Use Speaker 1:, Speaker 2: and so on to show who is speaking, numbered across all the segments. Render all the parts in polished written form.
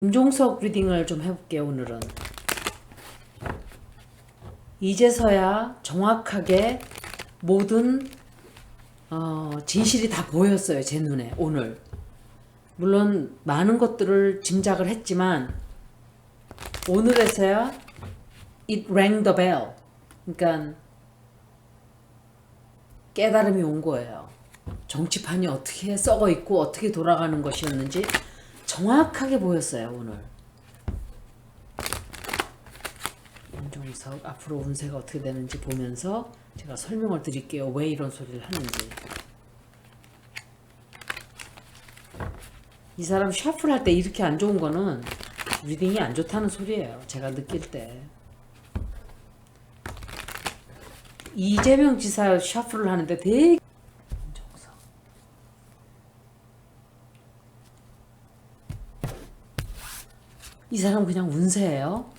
Speaker 1: 임종석 리딩을 좀 해볼게요. 오늘은 이제서야 정확하게 모든 진실이 다 보였어요. 제 눈에 오늘. 물론 많은 것들을 짐작을 했지만 오늘에서야 it rang the bell. 그러니까 깨달음이 온 거예요. 정치판이 어떻게 썩어 있고 어떻게 돌아가는 것이었는지 정확하게 보였어요. 오늘. 임종석 앞으로 운세가 어떻게 되는지 보면서 제가 설명을 드릴게요. 왜 이런 소리를 하는지. 이 사람 셔플 할 때 이렇게 안 좋은 거는 리딩이 안 좋다는 소리예요. 제가 느낄 때. 이재명 지사 셔플을 하는데 되게 임종석. 이 사람 그냥 운세예요.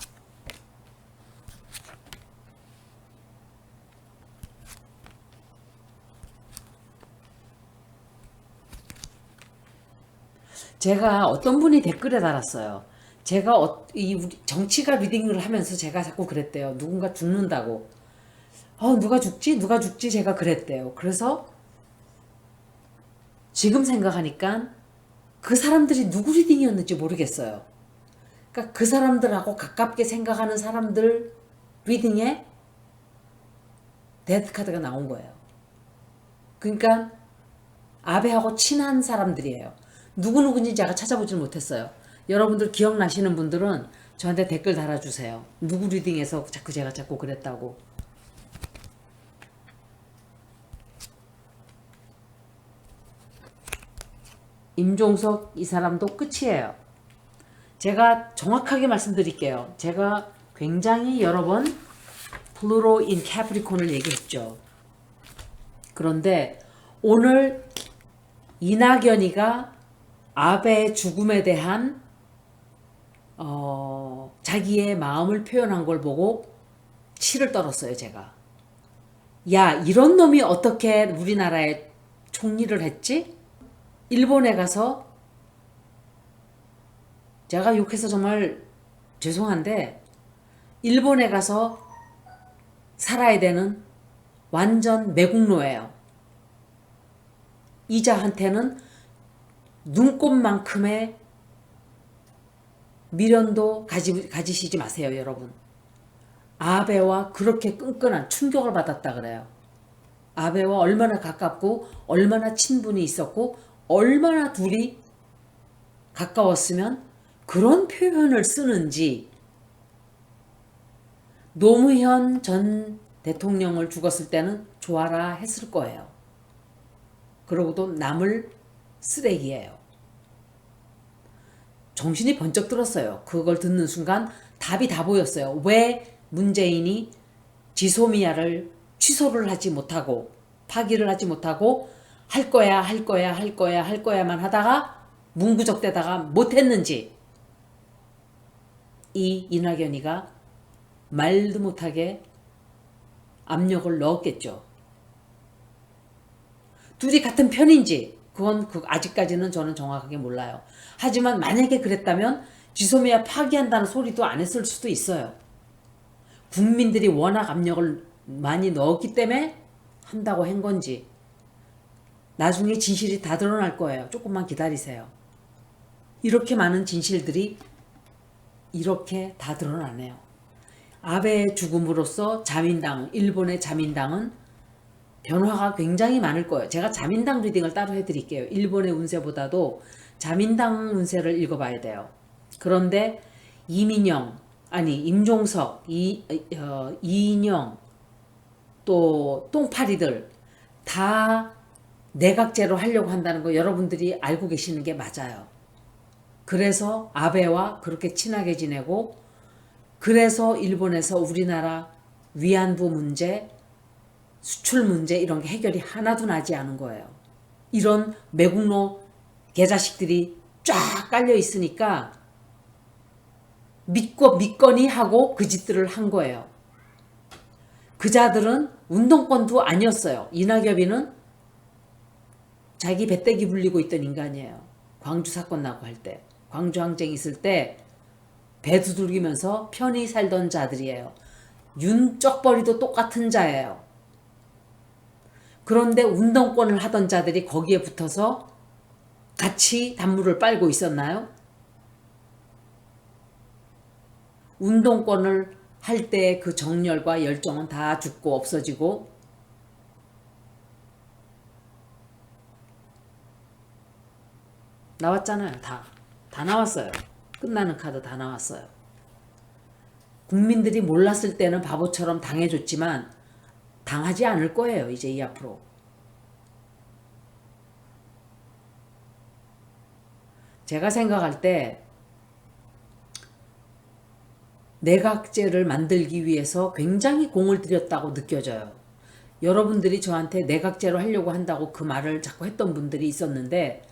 Speaker 1: 제가 어떤 분이 댓글에 달았어요. 제가 이 우리 정치가 리딩을 하면서 제가 자꾸 그랬대요. 누군가 죽는다고. 누가 죽지? 누가 죽지? 제가 그랬대요. 그래서 지금 생각하니까 그 사람들이 누구 리딩이었는지 모르겠어요. 그러니까 그 사람들하고 가깝게 생각하는 사람들 리딩에 데드 카드가 나온 거예요. 그러니까 아베하고 친한 사람들이에요. 누구누구인지 제가 찾아보질 못했어요. 여러분들 기억나시는 분들은 저한테 댓글 달아주세요. 누구 리딩에서 제가 자꾸 그랬다고. 임종석 이 사람도 끝이에요. 제가 정확하게 말씀드릴게요. 제가 굉장히 여러 번 플루토 인 캐프리콘을 얘기했죠. 그런데 오늘 이낙연이가 아베의 죽음에 대한 자기의 마음을 표현한 걸 보고 치를 떨었어요. 제가. 야, 이런 놈이 어떻게 우리나라에 총리를 했지? 일본에 가서 제가 욕해서 정말 죄송한데 일본에 가서 살아야 되는 완전 매국노예요. 이자한테는 눈곱만큼의 미련도 가지시지 마세요, 여러분. 아베와 그렇게 끈끈한 충격을 받았다 그래요. 아베와 얼마나 가깝고 얼마나 친분이 있었고 얼마나 둘이 가까웠으면 그런 표현을 쓰는지. 노무현 전 대통령을 죽었을 때는 좋아라 했을 거예요. 그러고도 남을 쓰레기예요. 정신이 번쩍 들었어요. 그걸 듣는 순간 답이 다 보였어요. 왜 문재인이 지소미아를 취소를 하지 못하고 파기를 하지 못하고 할 거야 할 거야 할 거야 할 거야만 하다가 문구적대다가 못했는지. 이 이낙연이가 말도 못하게 압력을 넣었겠죠. 둘이 같은 편인지 그건 아직까지는 저는 정확하게 몰라요. 하지만 만약에 그랬다면 지소미아 파기한다는 소리도 안 했을 수도 있어요. 국민들이 워낙 압력을 많이 넣었기 때문에 한다고 한 건지. 나중에 진실이 다 드러날 거예요. 조금만 기다리세요. 이렇게 많은 진실들이 이렇게 다 드러나네요. 아베의 죽음으로써 자민당, 일본의 자민당은 변화가 굉장히 많을 거예요. 제가 자민당 리딩을 따로 해드릴게요. 일본의 운세보다도 자민당 운세를 읽어봐야 돼요. 그런데 임종석, 이인영, 또 똥파리들 다 내각제로 하려고 한다는 거 여러분들이 알고 계시는 게 맞아요. 그래서 아베와 그렇게 친하게 지내고, 그래서 일본에서 우리나라 위안부 문제, 수출 문제 이런 게 해결이 하나도 나지 않은 거예요. 이런 매국노 개자식들이 쫙 깔려 있으니까 믿거니 하고 그 짓들을 한 거예요. 그자들은 운동권도 아니었어요. 이낙엽이는 자기 배때기 불리고 있던 인간이에요. 광주 사건 나고 할 때. 광주항쟁 있을 때 배 두들기면서 편히 살던 자들이에요. 윤쩍벌이도 똑같은 자예요. 그런데 운동권을 하던 자들이 거기에 붙어서 같이 단물을 빨고 있었나요? 운동권을 할 때 그 정열과 열정은 다 죽고 없어지고 나왔잖아요. 다 나왔어요. 끝나는 카드 다 나왔어요. 국민들이 몰랐을 때는 바보처럼 당해줬지만 당하지 않을 거예요. 이제 이 앞으로. 제가 생각할 때 내각제를 만들기 위해서 굉장히 공을 들였다고 느껴져요. 여러분들이 저한테 내각제로 하려고 한다고 그 말을 자꾸 했던 분들이 있었는데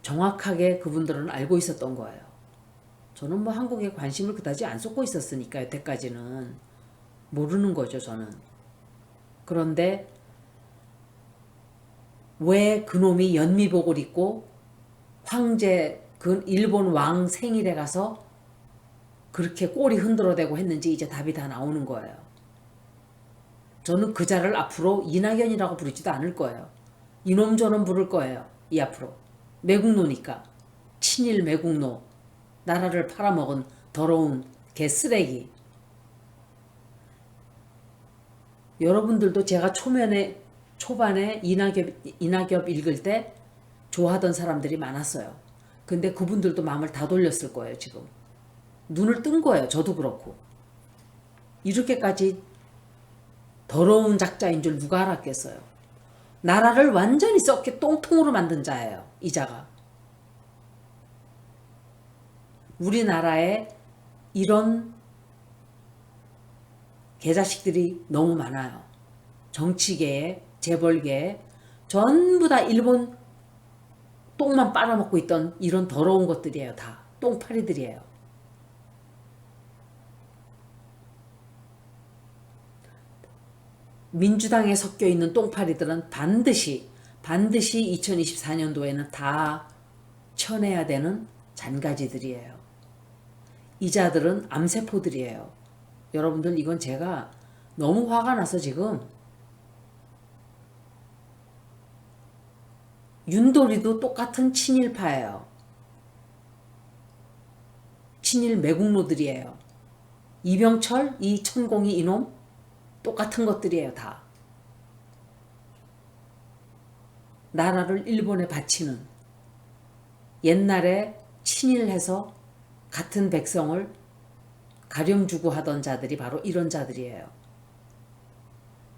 Speaker 1: 정확하게 그분들은 알고 있었던 거예요. 저는 뭐 한국에 관심을 그다지 안 쏟고 있었으니까 여태까지는 모르는 거죠, 저는. 그런데 왜 그놈이 연미복을 입고 황제 그 일본 왕 생일에 가서 그렇게 꼬리 흔들어대고 했는지 이제 답이 다 나오는 거예요. 저는 그 자를 앞으로 이낙연이라고 부르지도 않을 거예요. 이놈 저놈 부를 거예요. 이 앞으로. 매국노니까. 친일 매국노. 나라를 팔아먹은 더러운 개쓰레기. 여러분들도 제가 초반에 이낙엽 읽을 때 좋아하던 사람들이 많았어요. 근데 그분들도 마음을 다 돌렸을 거예요, 지금. 눈을 뜬 거예요, 저도 그렇고. 이렇게까지 더러운 작자인 줄 누가 알았겠어요. 나라를 완전히 썩게 똥통으로 만든 자예요, 이 자가. 우리나라에 이런 개자식들이 너무 많아요. 정치계에, 재벌계에 전부 다 일본 똥만 빨아먹고 있던 이런 더러운 것들이에요. 다 똥파리들이에요. 민주당에 섞여 있는 똥파리들은 반드시 2024년도에는 다 쳐내야 되는 잔가지들이에요. 이 자들은 암세포들이에요. 여러분들 이건 제가 너무 화가 나서 지금 윤도리도 똑같은 친일파예요. 친일 매국노들이에요. 이병철, 이천공이 이놈 똑같은 것들이에요. 다. 나라를 일본에 바치는 옛날에 친일해서 같은 백성을 가령주고 하던 자들이 바로 이런 자들이에요.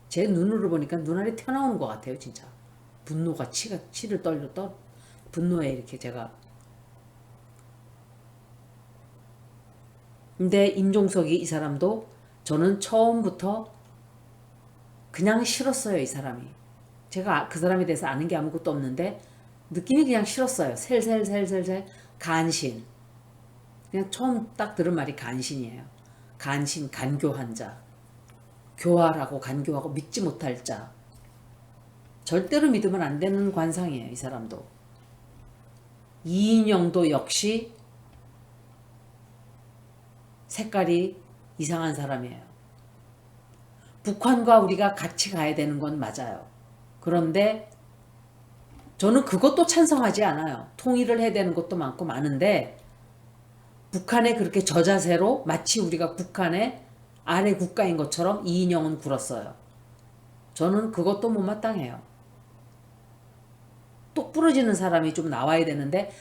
Speaker 1: 제 눈으로 보니까 눈알이 튀어나오는 것 같아요. 진짜. 분노가 치를 떨려 분노에 이렇게 제가. 근데 임종석이 이 사람도 저는 처음부터 그냥 싫었어요. 이 사람이. 제가 그 사람에 대해서 아는 게 아무것도 없는데 느낌이 그냥 싫었어요. 셀 간신. 그냥 처음 딱 들은 말이 간신이에요. 간신, 간교한 자. 교활하고 간교하고 믿지 못할 자. 절대로 믿으면 안 되는 관상이에요. 이 사람도. 이인영도 역시 색깔이 이상한 사람이에요. 북한과 우리가 같이 가야 되는 건 맞아요. 그런데 저는 그것도 찬성하지 않아요. 통일을 해야 되는 것도 많고 많은데 북한에 그렇게 저자세로 마치 우리가 북한의 아래 국가인 것처럼 이인영은 굴었어요. 저는 그것도 못마땅해요. 똑 부러지는 사람이 좀 나와야 되는데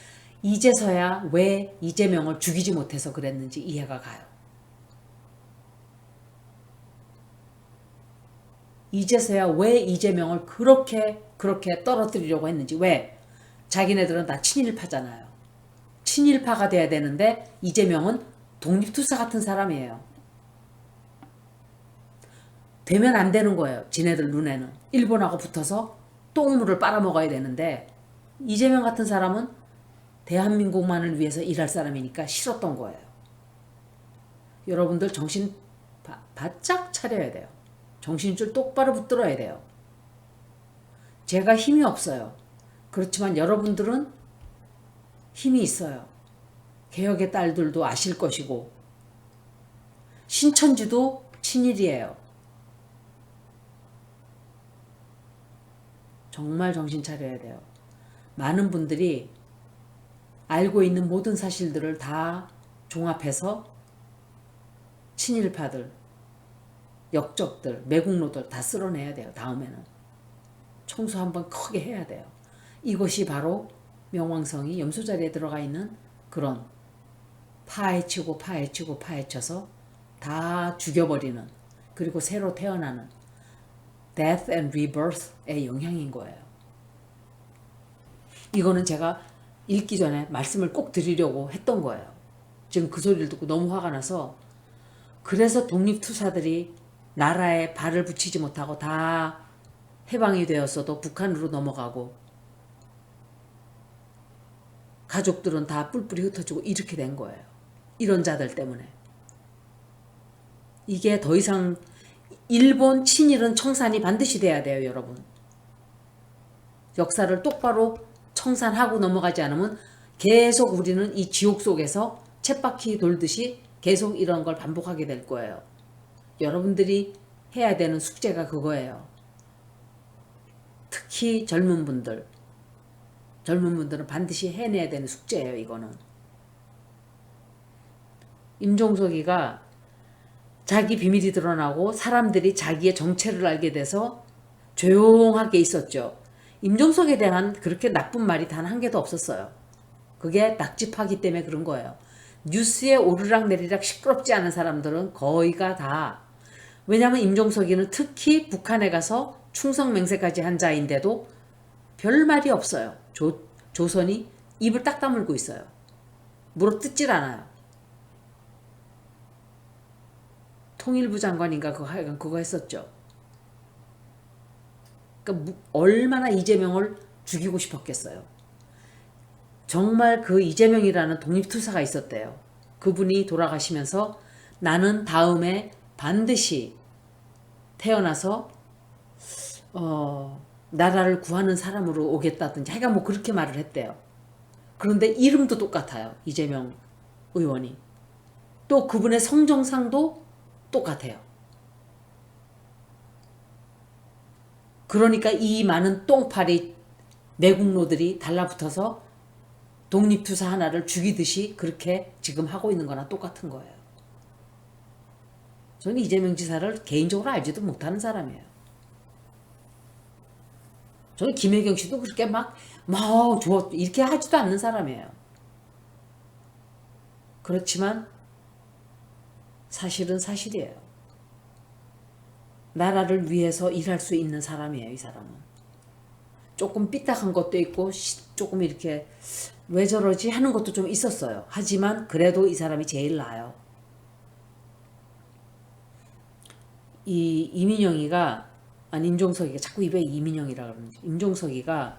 Speaker 1: 이제서야 왜 이재명을 죽이지 못해서 그랬는지 이해가 가요. 이제서야 왜 이재명을 그렇게 떨어뜨리려고 했는지. 왜? 자기네들은 다 친일파잖아요. 친일파가 돼야 되는데 이재명은 독립투사 같은 사람이에요. 되면 안 되는 거예요. 지네들 눈에는. 일본하고 붙어서 똥물을 빨아먹어야 되는데 이재명 같은 사람은 대한민국만을 위해서 일할 사람이니까 싫었던 거예요. 여러분들 정신 바짝 차려야 돼요. 정신줄 똑바로 붙들어야 돼요. 제가 힘이 없어요. 그렇지만 여러분들은 힘이 있어요. 개혁의 딸들도 아실 것이고 신천지도 친일이에요. 정말 정신 차려야 돼요. 많은 분들이 알고 있는 모든 사실들을 다 종합해서 친일파들, 역적들, 매국노들 다 쓸어내야 돼요. 다음에는 청소 한번 크게 해야 돼요. 이것이 바로 명왕성이 염소자리에 들어가 있는 그런 파헤치고 파헤치고 파헤쳐서 다 죽여버리는, 그리고 새로 태어나는 Death and Rebirth의 영향인 거예요. 이거는 제가 읽기 전에 말씀을 꼭 드리려고 했던 거예요. 지금 그 소리를 듣고 너무 화가 나서. 그래서 독립투사들이 나라에 발을 붙이지 못하고 다 해방이 되었어도 북한으로 넘어가고 가족들은 다 뿔뿔이 흩어지고 이렇게 된 거예요. 이런 자들 때문에. 이게 더 이상 일본 친일은 청산이 반드시 돼야 돼요, 여러분. 역사를 똑바로 청산하고 넘어가지 않으면 계속 우리는 이 지옥 속에서 쳇바퀴 돌듯이 계속 이런 걸 반복하게 될 거예요. 여러분들이 해야 되는 숙제가 그거예요. 특히 젊은 분들은 반드시 해내야 되는 숙제예요, 이거는. 임종석이가 자기 비밀이 드러나고 사람들이 자기의 정체를 알게 돼서 조용하게 있었죠. 임종석에 대한 그렇게 나쁜 말이 단 한 개도 없었어요. 그게 낙집하기 때문에 그런 거예요. 뉴스에 오르락내리락 시끄럽지 않은 사람들은 거의가 다, 왜냐하면 임종석이는 특히 북한에 가서 충성맹세까지 한 자인데도 별 말이 없어요. 조선이 입을 딱 다물고 있어요. 물어뜯질 않아요. 통일부 장관인가 그거 했었죠. 그러니까 얼마나 이재명을 죽이고 싶었겠어요. 정말 그 이재명이라는 독립투사가 있었대요. 그분이 돌아가시면서 나는 다음에 반드시 태어나서 나라를 구하는 사람으로 오겠다든지 하여간 뭐 그렇게 말을 했대요. 그런데 이름도 똑같아요. 이재명 의원이. 또 그분의 성정상도 똑같아요. 그러니까 이 많은 똥파리 매국노들이 달라붙어서 독립투사 하나를 죽이듯이 그렇게 지금 하고 있는 거나 똑같은 거예요. 저는 이재명 지사를 개인적으로 알지도 못하는 사람이에요. 저는 김혜경 씨도 그렇게 좋아 이렇게 하지도 않는 사람이에요. 그렇지만 사실은 사실이에요. 나라를 위해서 일할 수 있는 사람이에요, 이 사람은. 조금 삐딱한 것도 있고 조금 이렇게 왜 저러지 하는 것도 좀 있었어요. 하지만 그래도 이 사람이 제일 나아요. 이 이민영이가, 아니 임종석이가, 자꾸 입에 이민영이라 그러는지, 임종석이가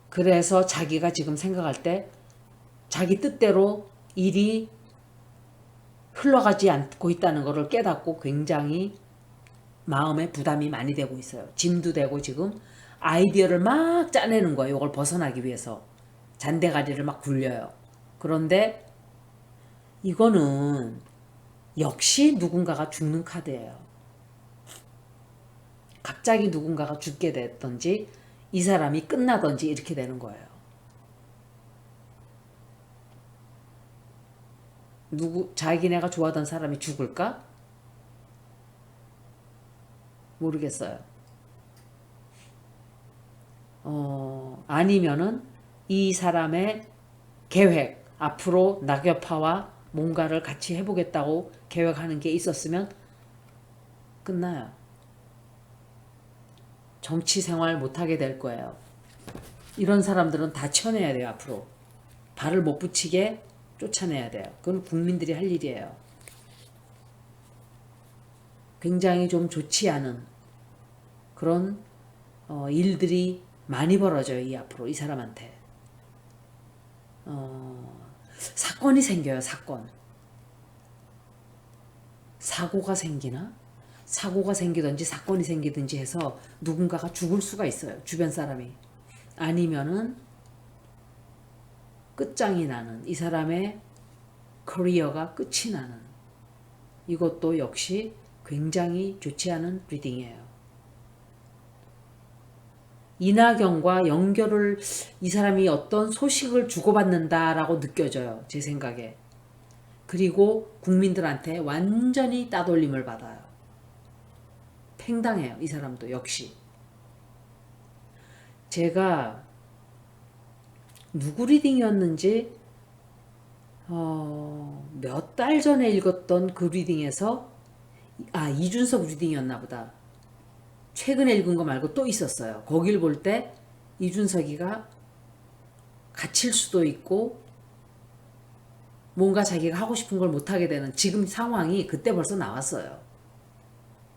Speaker 1: 그래서 자기가 지금 생각할 때 자기 뜻대로 일이 흘러가지 않고 있다는 것을 깨닫고 굉장히 마음에 부담이 많이 되고 있어요. 짐도 되고 지금 아이디어를 막 짜내는 거예요. 이걸 벗어나기 위해서. 잔대가리를 막 굴려요. 그런데 이거는 역시 누군가가 죽는 카드예요. 갑자기 누군가가 죽게 됐던지 이 사람이 끝나던지 이렇게 되는 거예요. 자기네가 좋아하던 사람이 죽을까? 모르겠어요. 아니면은 이 사람의 계획, 앞으로 낙엽파와 뭔가를 같이 해보겠다고 계획하는 게 있었으면 끝나요. 정치 생활 못하게 될 거예요. 이런 사람들은 다 쳐내야 돼요, 앞으로. 발을 못 붙이게 쫓아내야 돼요. 그건 국민들이 할 일이에요. 굉장히 좀 좋지 않은 그런 일들이 많이 벌어져요, 이 앞으로 이 사람한테. 사건이 생겨요, 사건. 사고가 생기나? 사고가 생기든지 사건이 생기든지 해서 누군가가 죽을 수가 있어요, 주변 사람이. 아니면은 끝장이 나는, 이 사람의 커리어가 끝이 나는, 이것도 역시 굉장히 좋지 않은 리딩이에요. 이낙연과 연결을, 이 사람이 어떤 소식을 주고받는다라고 느껴져요. 제 생각에. 그리고 국민들한테 완전히 따돌림을 받아요. 팽당해요. 이 사람도 역시. 제가 누구 리딩이었는지 몇 달 전에 읽었던 그 리딩에서, 이준석 리딩이었나 보다. 최근에 읽은 거 말고 또 있었어요. 거길 볼 때 이준석이가 갇힐 수도 있고 뭔가 자기가 하고 싶은 걸 못하게 되는 지금 상황이 그때 벌써 나왔어요.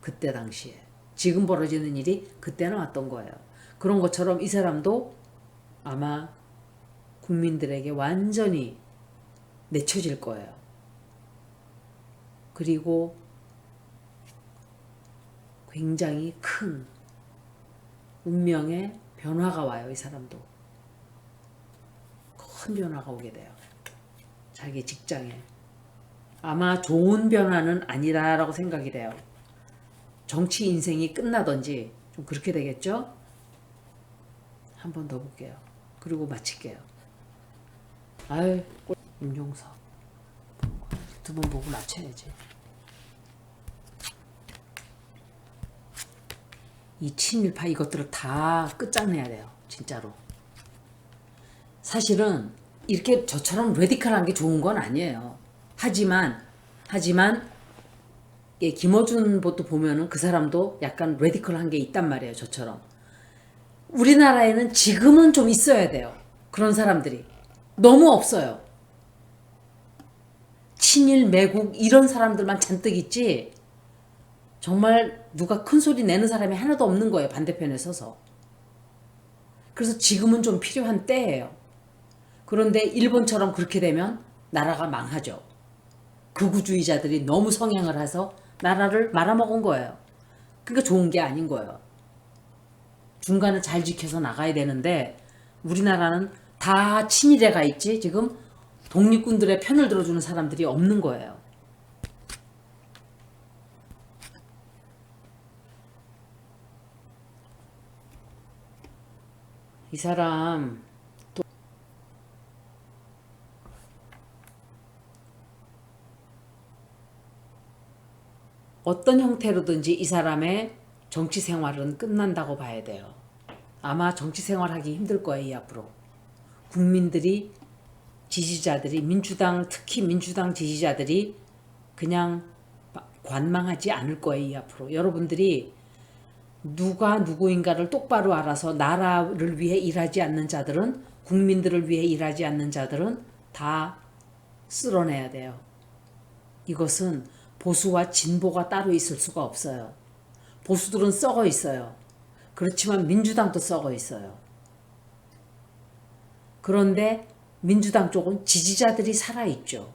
Speaker 1: 그때 당시에. 지금 벌어지는 일이 그때 나왔던 거예요. 그런 것처럼 이 사람도 아마 국민들에게 완전히 내쳐질 거예요. 그리고 굉장히 큰 운명의 변화가 와요. 이 사람도. 큰 변화가 오게 돼요. 자기 직장에. 아마 좋은 변화는 아니라고 생각이 돼요. 정치 인생이 끝나든지 좀 그렇게 되겠죠? 한 번 더 볼게요. 그리고 마칠게요. 아유, 임종석. 두 번 보고 맞춰야지. 이 친일파 이것들을 다 끝장내야 돼요. 진짜로. 사실은 이렇게 저처럼 레디컬한 게 좋은 건 아니에요. 하지만 예, 김어준 것도 보면은 그 사람도 약간 레디컬한 게 있단 말이에요. 저처럼. 우리나라에는 지금은 좀 있어야 돼요. 그런 사람들이. 너무 없어요. 친일, 매국 이런 사람들만 잔뜩 있지 정말 누가 큰 소리 내는 사람이 하나도 없는 거예요. 반대편에 서서. 그래서 지금은 좀 필요한 때예요. 그런데 일본처럼 그렇게 되면 나라가 망하죠. 극우주의자들이 너무 성향을 해서 나라를 말아먹은 거예요. 그러니까 좋은 게 아닌 거예요. 중간을 잘 지켜서 나가야 되는데 우리나라는 다 친일에 가 있지 지금 독립군들의 편을 들어주는 사람들이 없는 거예요. 이 사람 또 어떤 형태로든지 이 사람의 정치 생활은 끝난다고 봐야 돼요. 아마 정치 생활하기 힘들 거예요. 이 앞으로. 국민들이 지지자들이 특히 민주당 지지자들이 그냥 관망하지 않을 거예요. 이 앞으로. 여러분들이 누가 누구인가를 똑바로 알아서 나라를 위해 일하지 않는 자들은 국민들을 위해 일하지 않는 자들은 다 쓸어내야 돼요. 이것은 보수와 진보가 따로 있을 수가 없어요. 보수들은 썩어 있어요. 그렇지만 민주당도 썩어 있어요. 그런데 민주당 쪽은 지지자들이 살아있죠.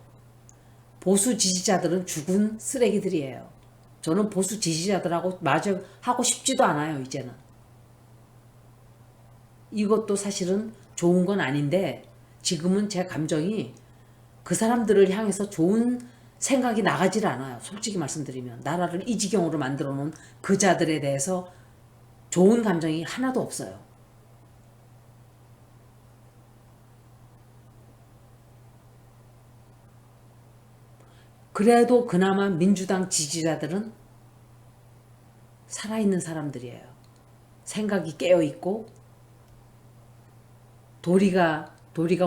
Speaker 1: 보수 지지자들은 죽은 쓰레기들이에요. 저는 보수 지지자들하고 마저 하고 싶지도 않아요. 이제는. 이것도 사실은 좋은 건 아닌데 지금은 제 감정이 그 사람들을 향해서 좋은 생각이 나가질 않아요. 솔직히 말씀드리면. 나라를 이 지경으로 만들어 놓은 그 자들에 대해서 좋은 감정이 하나도 없어요. 그래도 그나마 민주당 지지자들은 살아있는 사람들이에요. 생각이 깨어있고 도리가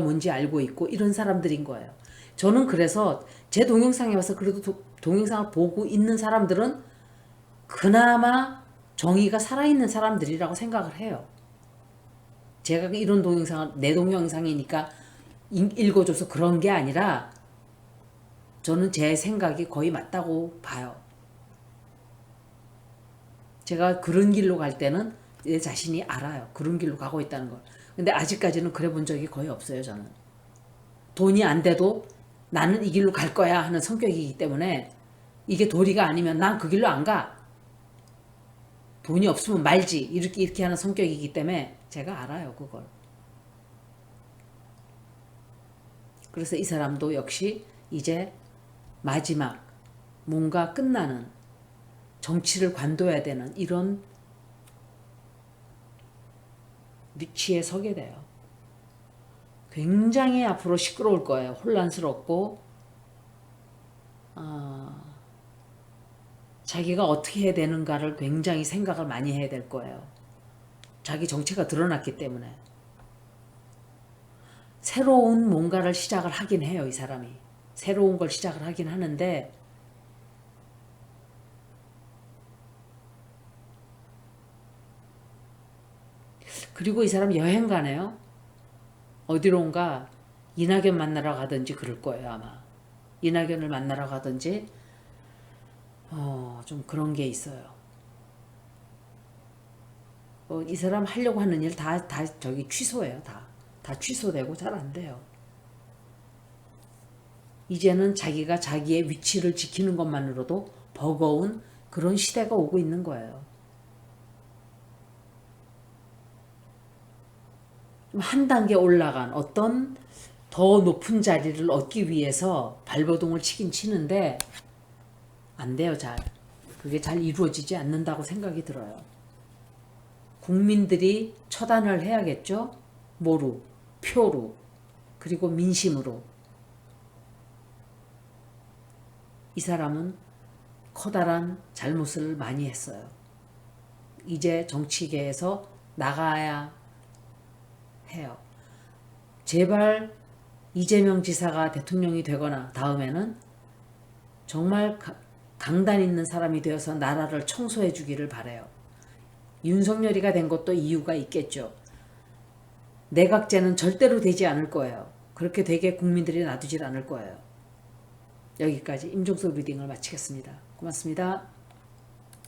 Speaker 1: 뭔지 알고 있고 이런 사람들인 거예요. 저는 그래서 제 동영상에 와서 그래도 동영상을 보고 있는 사람들은 그나마 정의가 살아있는 사람들이라고 생각을 해요. 제가 이런 동영상을 내 동영상이니까 읽어줘서 그런 게 아니라 저는 제 생각이 거의 맞다고 봐요. 제가 그런 길로 갈 때는 내 자신이 알아요. 그런 길로 가고 있다는 걸. 근데 아직까지는 그래 본 적이 거의 없어요. 저는. 돈이 안 돼도 나는 이 길로 갈 거야 하는 성격이기 때문에 이게 도리가 아니면 난 그 길로 안 가. 돈이 없으면 말지. 이렇게 하는 성격이기 때문에 제가 알아요, 그걸. 그래서 이 사람도 역시 이제 마지막 뭔가 끝나는 정치를 관둬야 되는 이런 위치에 서게 돼요. 굉장히 앞으로 시끄러울 거예요. 혼란스럽고 자기가 어떻게 해야 되는가를 굉장히 생각을 많이 해야 될 거예요. 자기 정체가 드러났기 때문에. 새로운 뭔가를 시작을 하긴 해요, 이 사람이. 새로운 걸 시작을 하긴 하는데 그리고 이 사람 여행 가네요. 어디론가 이낙연 만나러 가든지 그럴 거예요, 아마. 이낙연을 만나러 가든지 좀 그런 게 있어요. 이 사람 하려고 하는 일 다 저기 취소해요. 다 취소되고 잘 안 돼요. 이제는 자기가 자기의 위치를 지키는 것만으로도 버거운 그런 시대가 오고 있는 거예요. 좀 한 단계 올라간 어떤 더 높은 자리를 얻기 위해서 발버둥을 치긴 치는데 안 돼요, 잘. 그게 잘 이루어지지 않는다고 생각이 들어요. 국민들이 처단을 해야겠죠? 뭐로? 표로. 그리고 민심으로. 이 사람은 커다란 잘못을 많이 했어요. 이제 정치계에서 나가야 해요. 제발 이재명 지사가 대통령이 되거나 다음에는 정말 강단 있는 사람이 되어서 나라를 청소해 주기를 바라요. 윤석열이가 된 것도 이유가 있겠죠. 내각제는 절대로 되지 않을 거예요. 그렇게 되게 국민들이 놔두질 않을 거예요. 여기까지 임종석 리딩을 마치겠습니다. 고맙습니다.